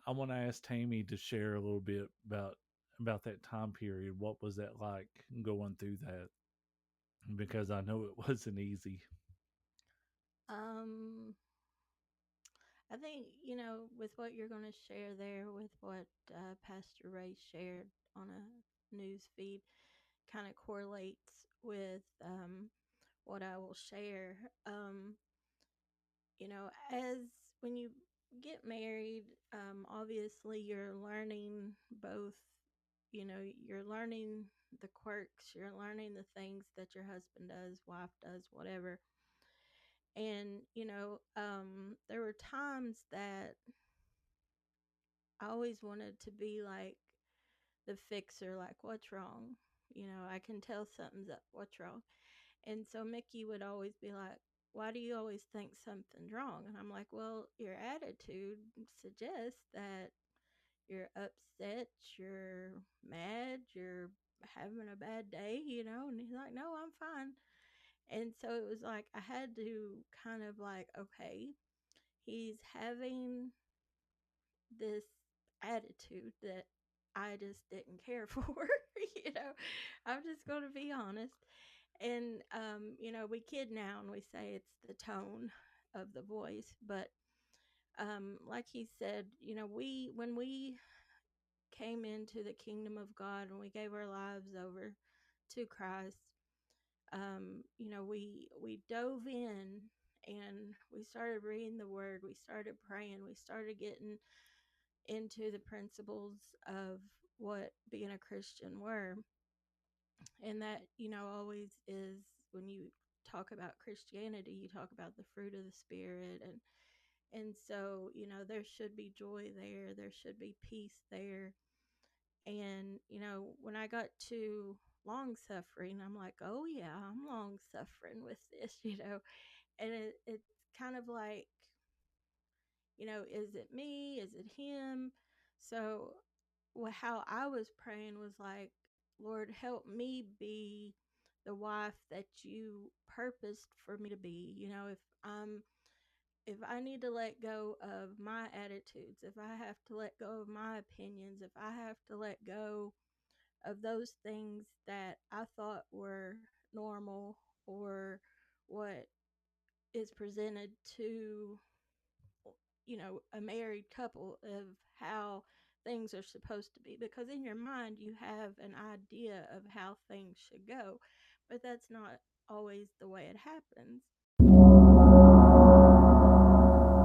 I want to ask Tammy to share a little bit about that time period. What was that like going through that? Because I know it wasn't easy. Um, I think, with what you're going to share there, with what Pastor Ray shared on a news feed, kind of correlates with what I will share. As when you get married, obviously you're learning both, you're learning the quirks, you're learning the things that your husband does, wife does, whatever. And, there were times that I always wanted to be like the fixer, like, what's wrong? I can tell something's up. What's wrong? And so Mickey would always be like, why do you always think something's wrong? And I'm like, well, your attitude suggests that you're upset, you're mad, you're having a bad day. And he's like, no, I'm fine. And so it was like, I had to kind of like, okay, he's having this attitude that I just didn't care for. you know, I'm just going to be honest. And, we kid now and we say it's the tone of the voice. But like he said, when we came into the kingdom of God and we gave our lives over to Christ, we dove in and we started reading the word, we started praying, we started getting into the principles of what being a Christian were. And that, always is when you talk about Christianity, you talk about the fruit of the spirit. And so, there should be joy there, there should be peace there. And, when I got to long suffering, I'm like, oh yeah, I'm long suffering with this, and it's kind of like, is it me? Is it him? So, how I was praying was like, Lord, help me be the wife that you purposed for me to be. If I need to let go of my attitudes, if I have to let go of my opinions, if I have to let go of those things that I thought were normal or what is presented to a married couple of how things are supposed to be, because in your mind you have an idea of how things should go, but that's not always the way it happens.